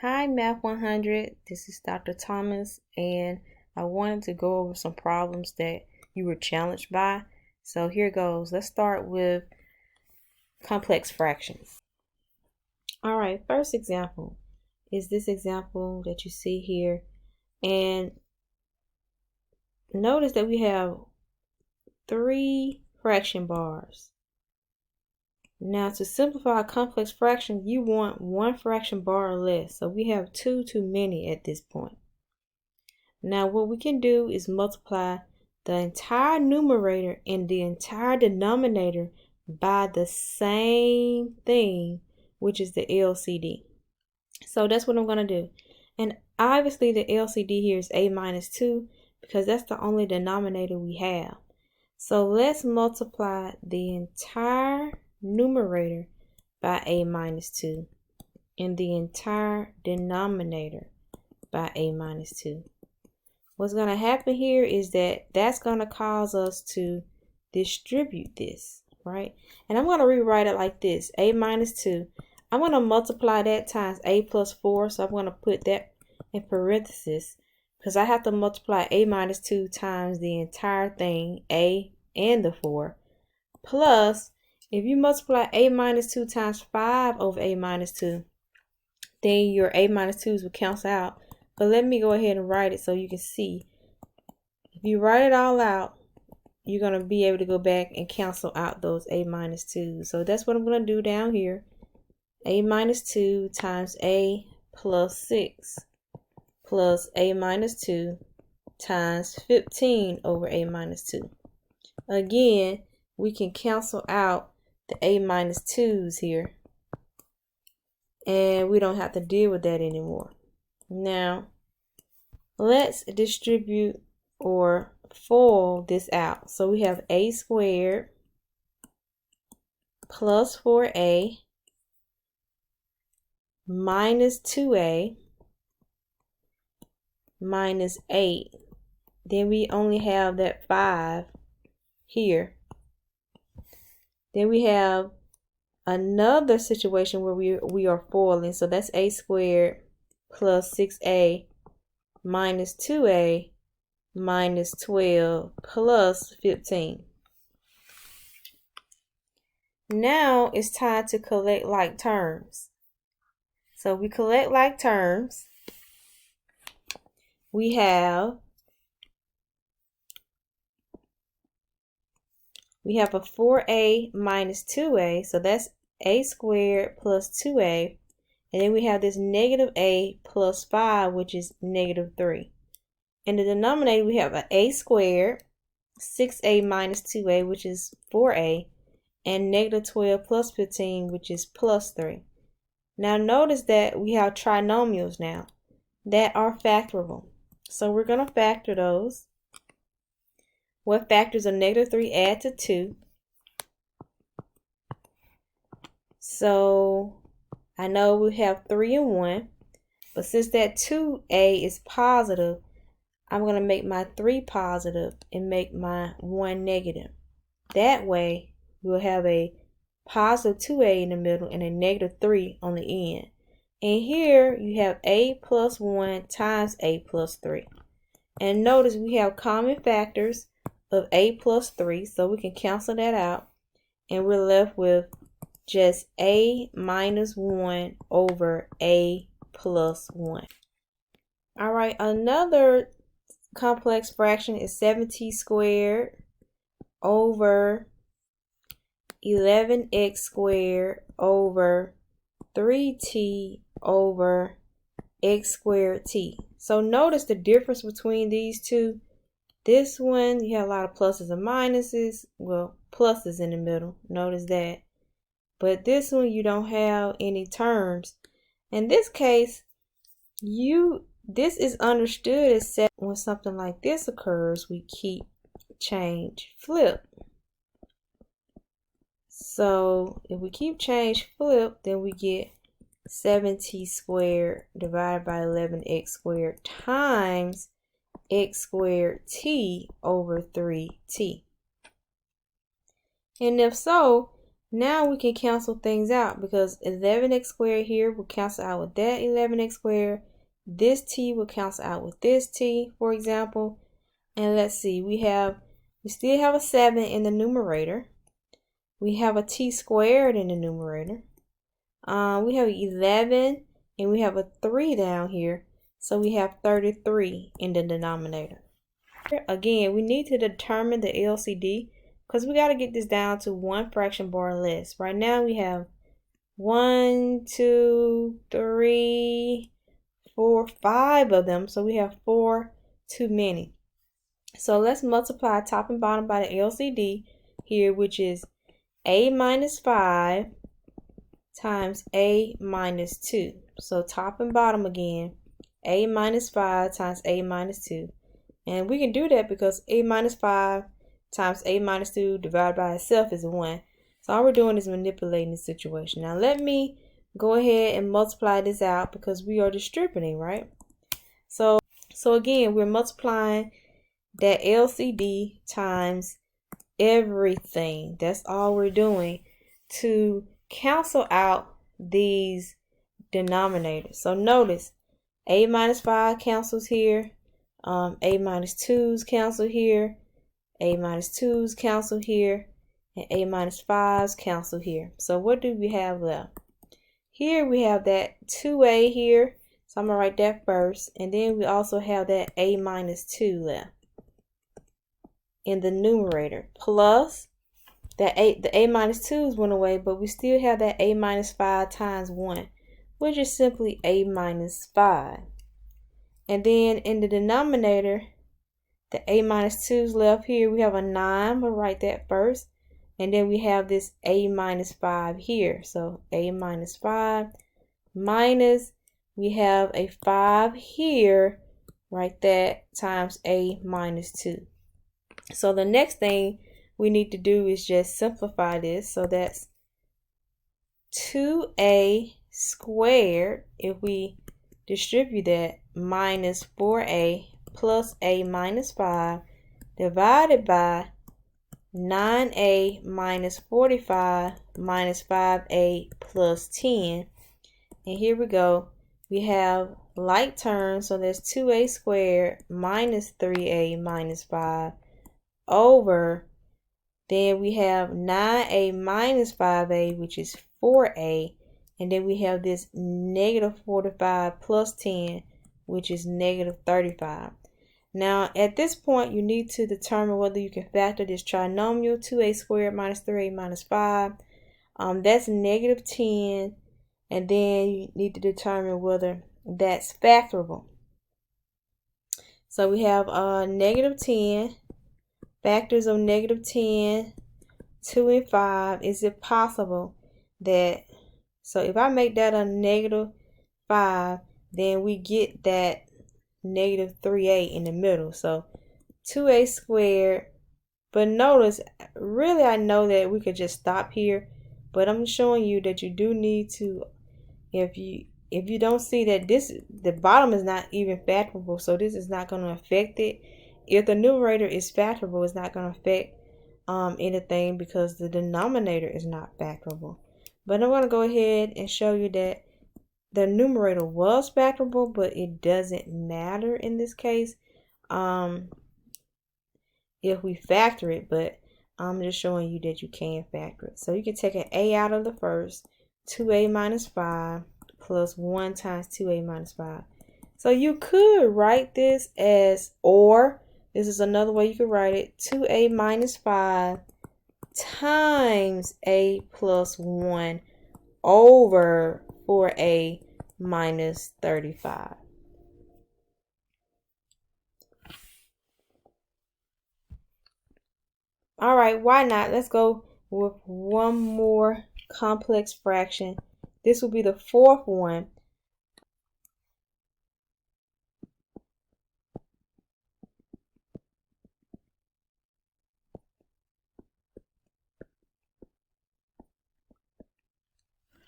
Hi Math 100, this is Dr. Thomas, and I wanted to go over some problems that you were challenged by. So here goes. Let's start with complex fractions. All right, first example is this example that you see here, and notice that we have 3 fraction bars. Now, to simplify a complex fraction, you want 1 fraction bar or less. So we have 2 too many at this point. Now, what we can do is multiply the entire numerator and the entire denominator by the same thing, which is the LCD. So that's what I'm going to do. And obviously the LCD here is a minus 2 because that's the only denominator we have. So let's multiply the entire numerator by a minus 2 and the entire denominator by a minus 2. What's going to happen here is that's going to cause us to distribute this, right? And I'm going to rewrite it like this: a minus 2. I'm going to multiply that times a plus 4. So I'm going to put that in parentheses because I have to multiply a minus 2 times the entire thing, a and the 4, plus if you multiply a minus 2 times 5 over a minus 2, then your a minus 2's will cancel out. But let me go ahead and write it so you can see. If you write it all out, you're going to be able to go back and cancel out those a minus 2's. So that's what I'm going to do down here. A minus 2 times a plus 6 plus a minus 2 times 15 over a minus 2. Again, we can cancel out the a minus 2's here, and we don't have to deal with that anymore. Now, let's distribute or FOIL this out. So we have a squared plus 4a minus 2a minus 8. Then we only have that 5 here. Then we have another situation where we are foiling. So that's a squared plus 6a minus 2a minus 12 plus 15. Now it's time to collect like terms. So we collect like terms. We have a 4a minus 2a, so that's a squared plus 2a. And then we have this negative a plus 5, which is negative 3. In the denominator, we have an a squared, 6a minus 2a, which is 4a, and negative 12 plus 15, which is plus 3. Now notice that we have trinomials now that are factorable. So we're going to factor those. What factors of negative 3 add to 2? So I know we have 3 and 1, but since that 2a is positive, I'm going to make my 3 positive and make my 1 negative. That way, we'll have a positive 2a in the middle and a negative 3 on the end. And here you have a plus 1 times a plus 3. And notice we have common factors of a plus 3, so we can cancel that out. And we're left with just a minus 1 over a plus 1. All right, another complex fraction is 7t squared over 11x squared over 3t over x squared t. So notice the difference between these two. This one, you have a lot of pluses and minuses. Well, pluses in the middle. Notice that. But this one, you don't have any terms. In this case, this is understood except when something like this occurs, we keep, change, flip. So if we keep, change, flip, then we get 7t squared divided by 11x squared times x squared t over 3t. And if so, Now we can cancel things out because 11x squared here will cancel out with that 11x squared. This t will cancel out with this t, for example. And let's see, we still have a 7 in the numerator. We have a t squared in the numerator. We have 11 and we have a 3 down here. So we have 33 in the denominator. Again, we need to determine the LCD because we got to get this down to one fraction bar less. Right now we have 1, 2, 3, 4, 5 of them. So we have 4 too many. So let's multiply top and bottom by the LCD here, which is a minus 5 times a minus 2. So top and bottom again, a minus 5 times a minus 2. And we can do that because a minus 5 times a minus 2 divided by itself is 1. So all we're doing is manipulating the situation. Now let me go ahead and multiply this out because we are distributing, right? So again, we're multiplying that LCD times everything. That's all we're doing to cancel out these denominators. So notice a minus 5 cancels here, a minus 2's cancel here, a minus 2's cancel here, and a minus 5's cancel here. So what do we have left? Here we have that 2a here, so I'm going to write that first, and then we also have that a minus 2 left in the numerator, plus that the a minus 2's went away, but we still have that a minus 5 times 1, which is simply a minus 5. And then in the denominator, the a minus 2's left here, we have a 9, we'll write that first. And then we have this a minus 5 here. So a minus 5 minus, we have a 5 here, write that, times a minus 2. So the next thing we need to do is just simplify this. So that's 2a squared, if we distribute that, minus 4a plus a minus 5 divided by 9a minus 45 minus 5a plus 10. And here we go. We have like terms, so that's 2a squared minus 3a minus 5 over, then we have 9a minus 5a, which is 4a, and then we have this negative 45 plus 10, which is negative 35. Now, at this point, you need to determine whether you can factor this trinomial, 2a squared minus 3a minus 5. That's negative 10, and then you need to determine whether that's factorable. So we have negative 10, factors of negative 10, 2 and 5. Is it possible that, so if I make that a negative 5, then we get that negative 3a in the middle. So 2a squared, but notice, really I know that we could just stop here, but I'm showing you that you do need to, if you don't see that the bottom is not even factorable, so this is not going to affect it. If the numerator is factorable, it's not going to affect anything because the denominator is not factorable. But I'm going to go ahead and show you that the numerator was factorable, but it doesn't matter in this case if we factor it, but I'm just showing you that you can factor it. So you can take an a out of the first, 2a minus 5 plus 1 times 2a minus 5. So you could write this as, or this is another way you could write it, 2a minus 5 times a plus 1 over 4a minus 35. All right, why not? Let's go with one more complex fraction. This will be the fourth one.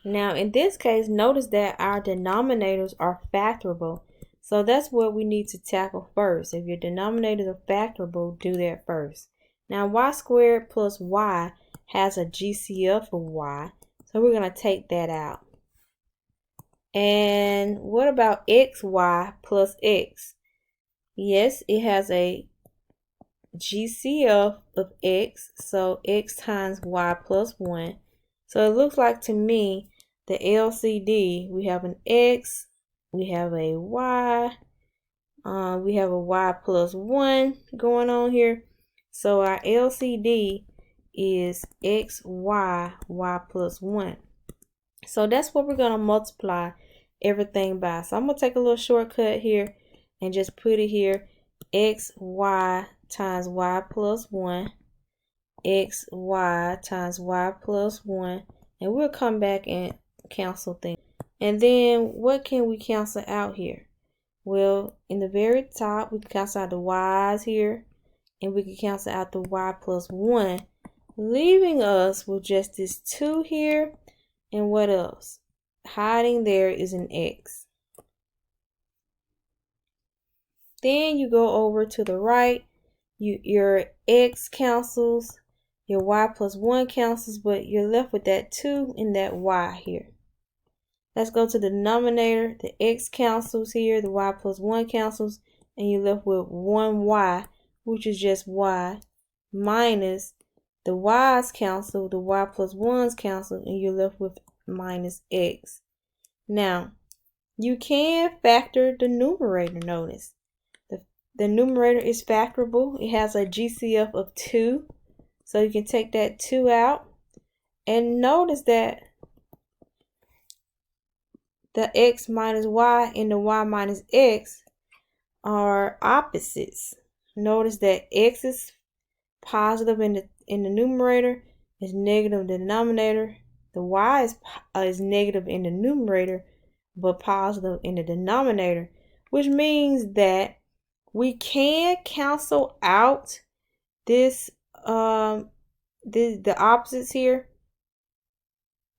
Now, in this case, notice that our denominators are factorable. So that's what we need to tackle first. If your denominators are factorable, do that first. Now, y squared plus y has a GCF of y. So we're going to take that out. And what about xy plus x? Yes, it has a GCF of x, so x times y plus 1. So it looks like to me the LCD, we have an x, we have a y, we have a y plus 1 going on here. So our LCD is x, y plus 1. So that's what we're going to multiply everything by. So I'm going to take a little shortcut here and just put it here. X, y times y plus 1. X, y times y plus 1. And we'll come back and cancel things. And then what can we cancel out here? Well, in the very top, we can cancel out the y's here. And we can cancel out the y plus 1. Leaving us with just this 2 here. And what else? Hiding there is an x. Then you go over to the right. Your x cancels. Your y plus 1 cancels. But you're left with that 2 and that y here. Let's go to the denominator. The x cancels here. The y plus 1 cancels. And you're left with 1y, which is just y, minus the y's cancel, the y plus 1's cancel, and you're left with minus x. Now, you can factor the numerator, notice. The numerator is factorable. It has a GCF of 2. So you can take that 2 out. And notice that the x minus y and the y minus x are opposites. Notice that x is positive in the numerator, is negative in the denominator. The y is negative in the numerator, but positive in the denominator, which means that we can cancel out this the opposites here,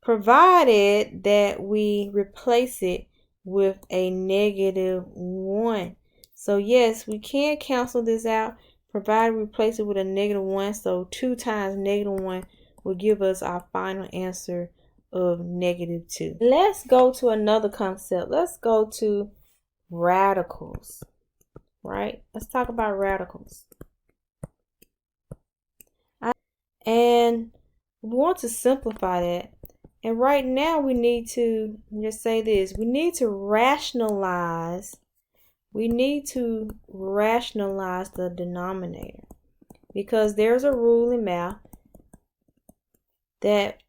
provided that we replace it with a -1. So yes, we can cancel this out, provided we replace it with a -1. So 2 times -1 will give us our final answer of -2. Let's go to another concept. Let's go to radicals, right? Let's talk about radicals. And we want to simplify that. And right now we need to just say this. We need to rationalize. We need to rationalize the denominator, because there's a rule in math that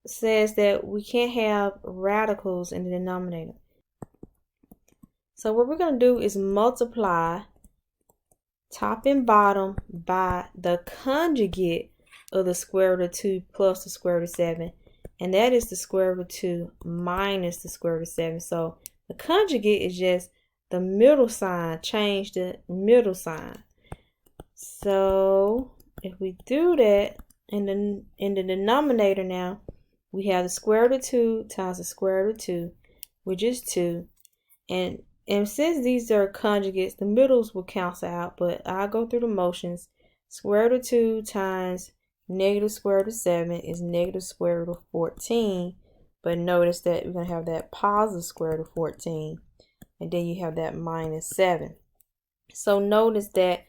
says that we can't have radicals in the denominator. So what we're going to do is multiply top and bottom by the conjugate of the square root of 2 plus the square root of 7. And that is the square root of 2 minus the square root of 7. So the conjugate is just the middle sign. Change the middle sign. So if we do that in the denominator now, we have the square root of 2 times the square root of 2, which is 2. And since these are conjugates, the middles will cancel out, but I'll go through the motions. Square root of 2 times negative square root of 7 is negative square root of 14. But notice that we're going to have that positive square root of 14. And then you have that minus 7. So notice that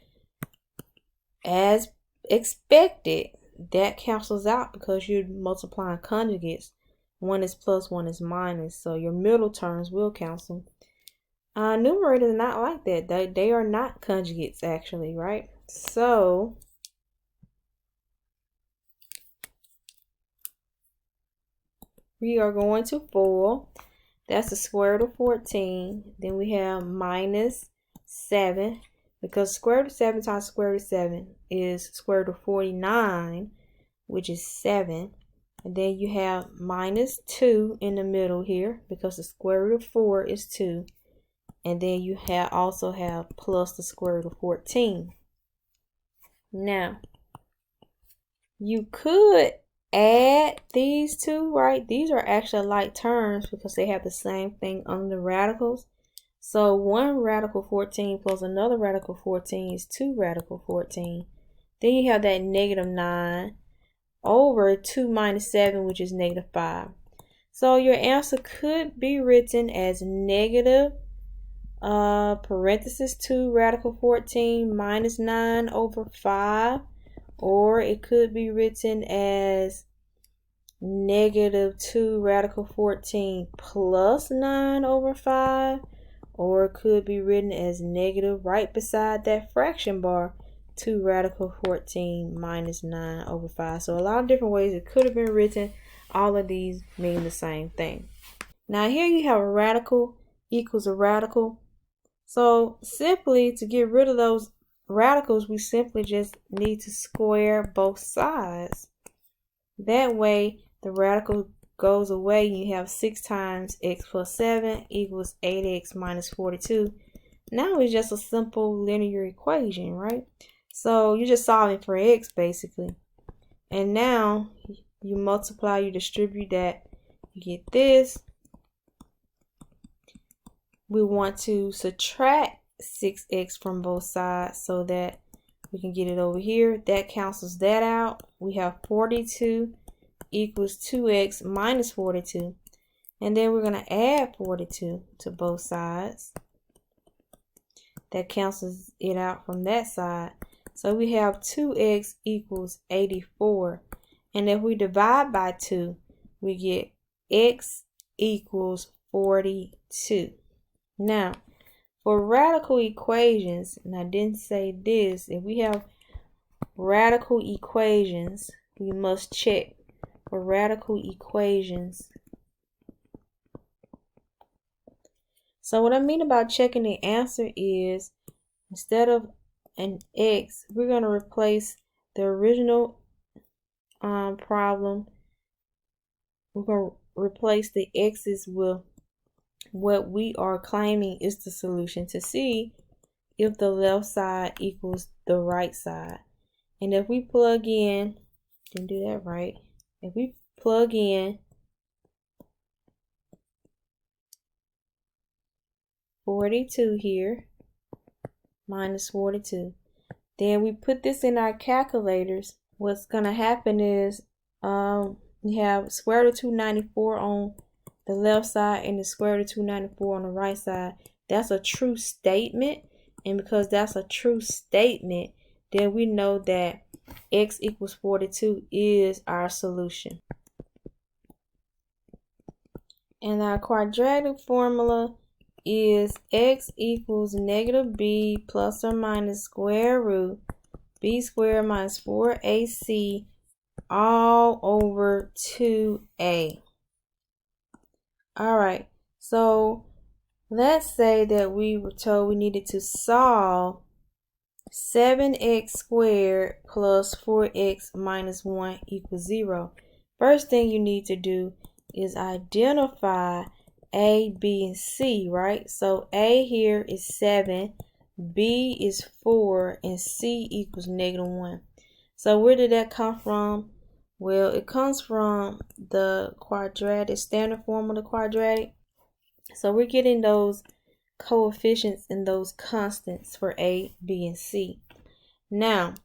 as expected, that cancels out because you're multiplying conjugates. One is plus, one is minus. So your middle terms will cancel. Numerators are not like that. They are not conjugates actually, right? So we are going to FOIL. That's the square root of 14. Then we have minus 7. Because square root of 7 times square root of 7 is square root of 49, which is 7. And then you have minus 2 in the middle here, because the square root of 4 is 2. And then you also have plus the square root of 14. Now, you could add these two, right? These are actually like terms because they have the same thing under the radicals. So 1 radical 14 plus another radical 14 is 2 radical 14. Then you have that -9 over 2 minus 7, which is negative 5. So your answer could be written as negative parenthesis 2 radical 14 minus 9 over 5, or it could be written as negative 2 radical 14 plus 9 over 5, or it could be written as negative right beside that fraction bar 2 radical 14 minus 9 over 5. So a lot of different ways it could have been written. All of these mean the same thing. Now here you have a radical equals a radical. So simply to get rid of those radicals, we simply just need to square both sides. That way the radical goes away and you have 6 times x plus 7 equals 8x minus 42. Now it's just a simple linear equation, right? So you're just solving for x basically. And now you multiply, you distribute that, you get this. We want to subtract 6x from both sides so that we can get it over here. That cancels that out. We have 42 equals 2x minus 42. And then we're going to add 42 to both sides. That cancels it out from that side. So we have 2x equals 84. And if we divide by 2, we get x equals 42. Now, for radical equations, and I didn't say this, if we have radical equations, we must check for radical equations. So what I mean about checking the answer is, instead of an x, we're going to replace the original problem. We're going to replace the x's with what we are claiming is the solution to see if the left side equals the right side. And if we plug in, didn't do that right. If we plug in 42 here minus 42, then we put this in our calculators, what's going to happen is we have square root of 294 on the left side and the square root of 294 on the right side. That's a true statement, and because that's a true statement, then we know that x equals 42 is our solution. And our quadratic formula is x equals negative b plus or minus square root b squared minus 4ac all over 2a. Alright, so let's say that we were told we needed to solve 7x squared plus 4x minus 1 equals 0. First thing you need to do is identify a, b, and c, right? So a here is 7, b is 4, and c equals negative 1. So where did that come from? Well, it comes from the quadratic, standard form of the quadratic. So we're getting those coefficients and those constants for a, b, and c. Now,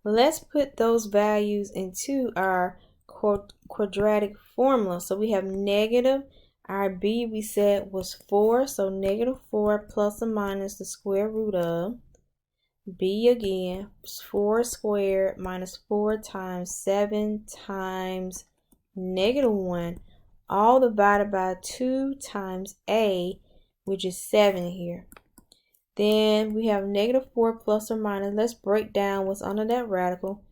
let's put those values into our quadratic formula. So we have negative, our b we said was 4, so negative 4 plus or minus the square root of b again, 4 squared minus 4 times 7 times negative 1, all divided by 2 times a, which is 7 here. Then we have negative 4 plus or minus. Let's break down what's under that radical.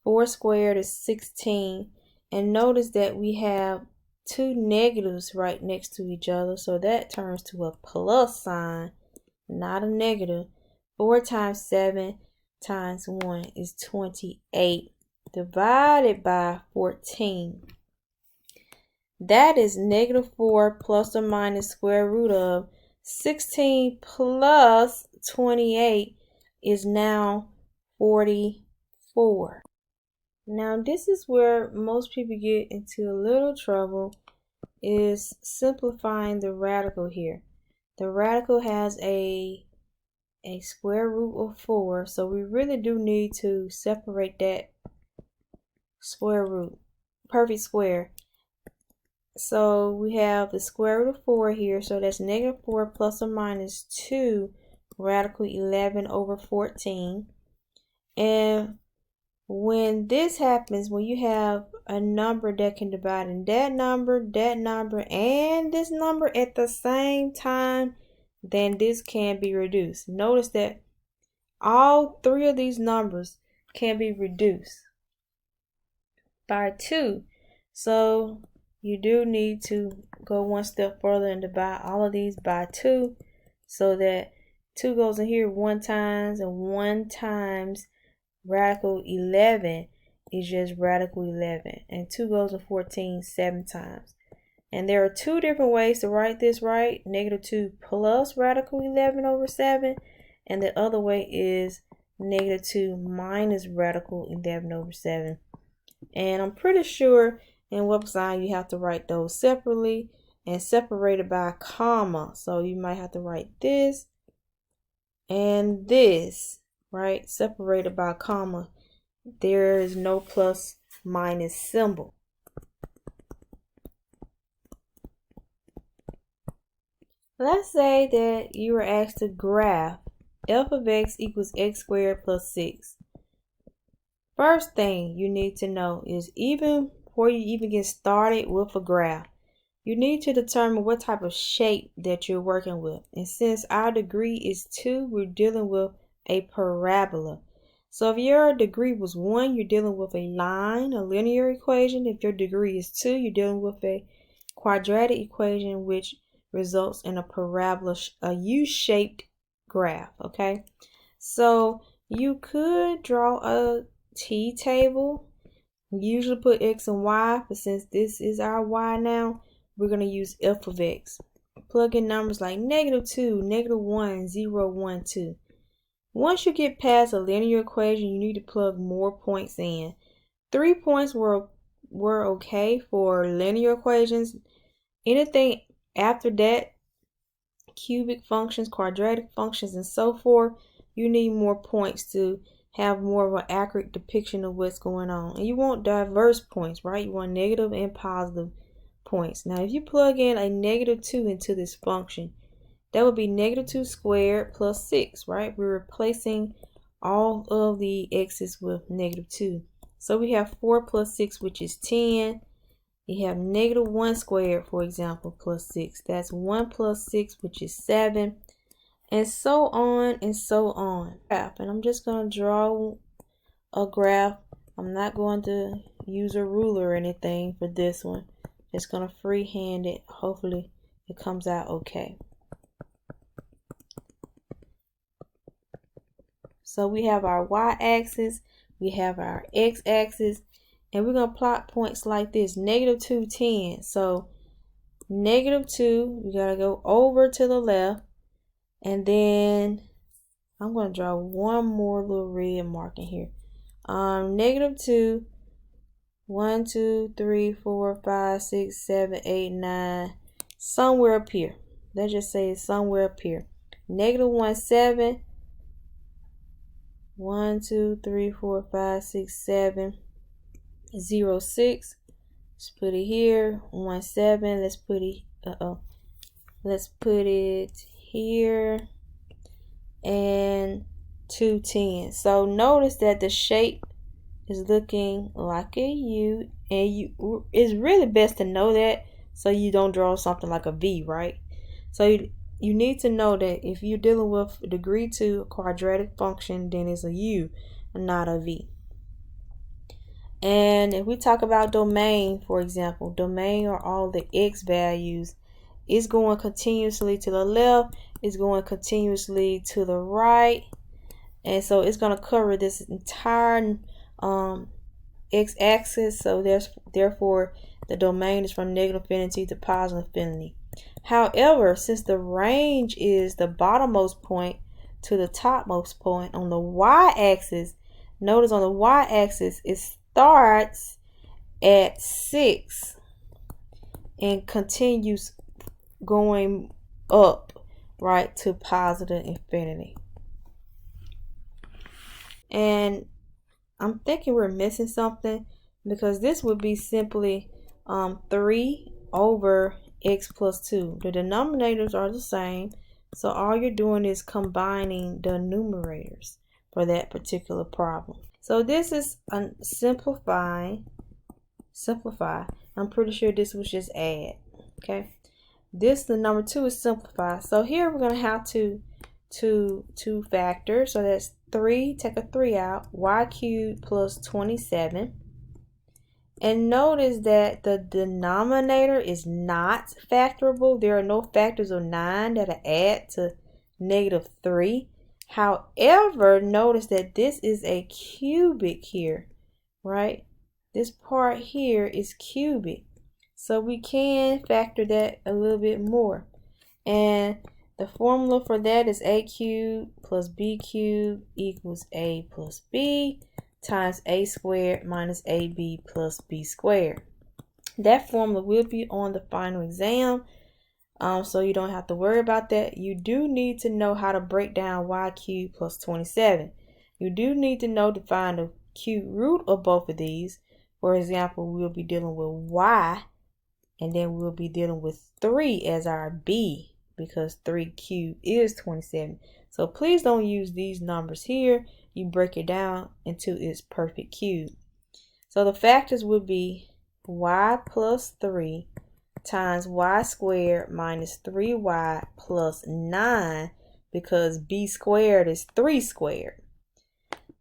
4 squared is 16. And notice that we have two negatives right next to each other, so that turns to a plus sign, not a negative. 4 times 7 times 1 is 28 divided by 14. That is negative 4 plus or minus square root of 16 plus 28 is now 44. Now this is where most people get into a little trouble, is simplifying the radical here. The radical has a square root of 4, so we really do need to separate that square root, perfect square. So we have the square root of 4 here, so that's negative 4 plus or minus 2 radical 11 over 14. And when this happens, when you have a number that can divide in that number, and this number at the same time, then this can be reduced. Notice that all three of these numbers can be reduced by 2. So you do need to go one step further and divide all of these by 2, so that 2 goes in here 1 times, and 1 times radical 11 is just radical 11, and 2 goes in 14 7 times. And there are 2 different ways to write this, right? Negative 2 plus radical 11 over 7, and the other way is negative 2 minus radical 11 over 7. And I'm pretty sure in web design you have to write those separately and separated by a comma. So you might have to write this and this, right? Separated by a comma. There is no plus minus symbol. Let's say that you were asked to graph f of x equals x squared plus 6. First thing you need to know is, even before you even get started with a graph, you need to determine what type of shape that you're working with. And since our degree is 2, we're dealing with a parabola. So if your degree was 1, you're dealing with a line, a linear equation. If your degree is 2, you're dealing with a quadratic equation, which results in a parabola, a U-shaped graph, okay? So you could draw a t-table. We usually put x and y, but since this is our y now, we're going to use f of x. Plug in numbers like negative 2, negative 1, 0, 1, 2. Once you get past a linear equation, you need to plug more points in. 3 points were okay for linear equations. Anything after that, cubic functions, quadratic functions, and so forth, you need more points to have more of an accurate depiction of what's going on. And you want diverse points, right? You want negative and positive points. Now, if you plug in a negative 2 into this function, that would be negative 2 squared plus 6, right? We're replacing all of the x's with negative 2. So we have 4 plus 6, which is 10. You have negative 1 squared, for example, plus 6. That's 1 plus 6, which is 7. And so on and so on. And I'm just going to draw a graph. I'm not going to use a ruler or anything for this one. Just going to freehand it. Hopefully it comes out okay. So we have our y-axis, we have our x-axis, and we're going to plot points like this. Negative 2, 10. So negative 2, we got to go over to the left. And then I'm going to draw one more little red mark in here. Negative 2, 1, 2, 3, 4, 5, 6, 7, 8, 9. Somewhere up here. Let's just say it's somewhere up here. Negative 1, 7. 1, 2, 3, 4, 5, 6, 7, 0, 6. Let's put it here. 1, 7. Let's put it. Let's put it here. And 2, 10. So notice that the shape is looking like a U, and it's really best to know that so you don't draw something like a V, right? So you need to know that if you're dealing with degree 2 a quadratic function, then it's a U, not a V. And if we talk about domain, for example, domain are all the x values. It's going continuously to the left, it's going continuously to the right, and so it's going to cover this entire x-axis. So therefore the domain is from negative infinity to positive infinity. However, since the range is the bottommost point to the topmost point on the y-axis, notice on the y-axis it starts at 6 and continues going up, right, to positive infinity. And I'm thinking we're missing something. because this would be simply 3 over x plus 2. The denominators are the same, so all you're doing is combining the numerators for that particular problem. So this is a simplify. I'm pretty sure this was just add. Okay, this, the number 2, is simplify. So here we're going to have to factor. So that's 3, take a 3 out, y cubed plus 27. And notice that the denominator is not factorable. There are no factors of 9 that add to -3. However, notice that this is a cubic here, right? This part here is cubic. So we can factor that a little bit more. And the formula for that is a cubed plus b cubed equals a plus b times a squared minus ab plus b squared. That formula will be on the final exam, so you don't have to worry about that. You do need to know how to break down y cubed plus 27. You do need to know to find the cube root of both of these. For example, we'll be dealing with y, and then we'll be dealing with 3 as our b, because 3 cubed is 27. So please don't use these numbers here. You break it down into its perfect cube. So the factors would be y plus 3 times y squared minus 3y plus 9, because b squared is 3 squared.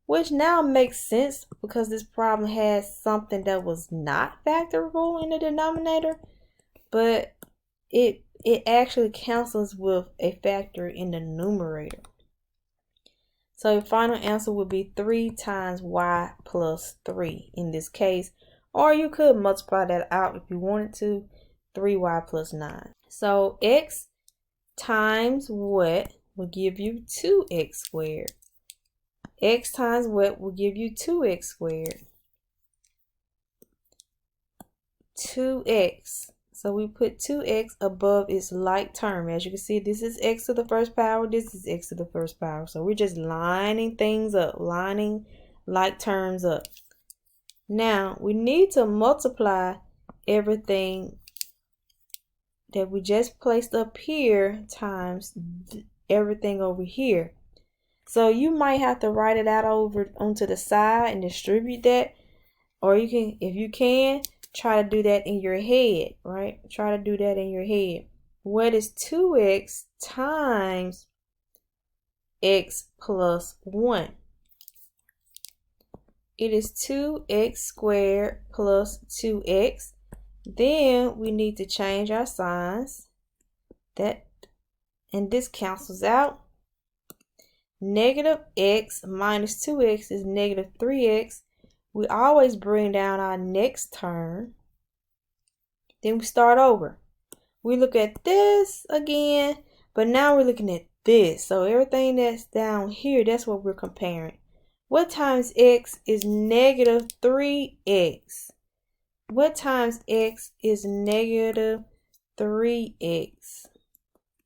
Which now makes sense because this problem has something that was not factorable in the denominator, but it actually cancels with a factor in the numerator. So your final answer would be 3 times y plus 3 in this case, or you could multiply that out if you wanted to, 3y plus 9. So x times what will give you 2x squared? X times what will give you 2x squared? 2x. So we put 2x above its like term. As you can see, this is x to the first power, this is x to the first power. So we're just lining things up, lining like terms up. Now we need to multiply everything that we just placed up here times everything over here. So you might have to write it out over onto the side and distribute that, or you can, if you can, try to do that in your head, right? Try to do that in your head. What is 2x times x plus 1? It is 2x squared plus 2x. Then we need to change our signs. That, and this cancels out. Negative x minus 2x is negative 3x. We always bring down our next term. Then we start over. We look at this again, but now we're looking at this. So everything that's down here, that's what we're comparing. What times x is negative 3x? What times x is negative 3x?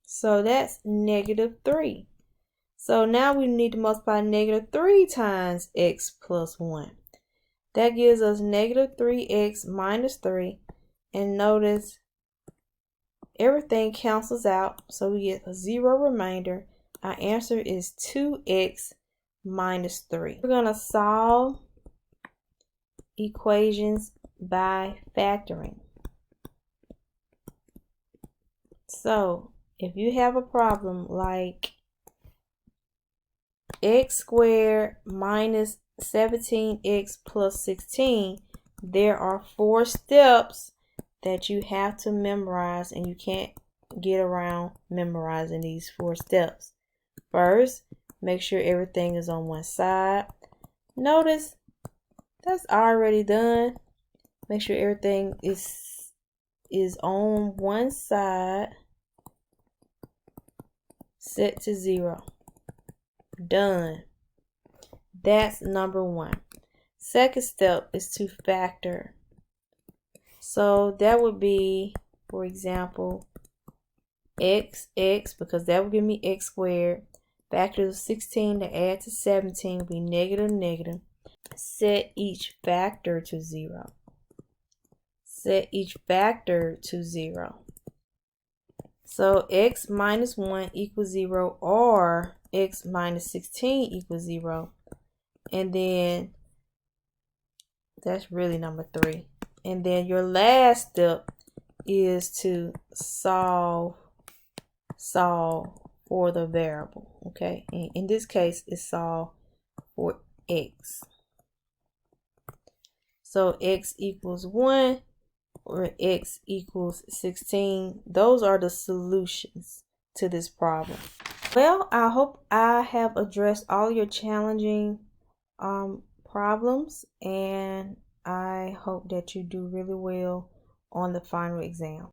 So that's negative 3. So now we need to multiply negative 3 times x plus 1. That gives us negative 3x minus 3. And notice everything cancels out. So we get a 0 remainder. Our answer is 2x minus 3. We're going to solve equations by factoring. So if you have a problem like x squared minus 17x plus 16, there are 4 steps that you have to memorize, and you can't get around memorizing these 4 steps. First, make sure everything is on one side. Notice that's already done. Make sure everything is on one side, set to 0. Done. That's number 1. Second step is to factor. So that would be, for example, x, because that would give me x squared. Factor of 16 to add to 17 would be negative, negative. set each factor to 0. Set each factor to 0. So x minus 1 equals 0, or x minus 16 equals 0. And then that's really number 3. And then your last step is to solve for the variable. Okay, and in this case, it's solve for x. So x equals 1 or x equals 16. Those are the solutions to this problem. Well, I hope I have addressed all your challenging problems, and I hope that you do really well on the final exam.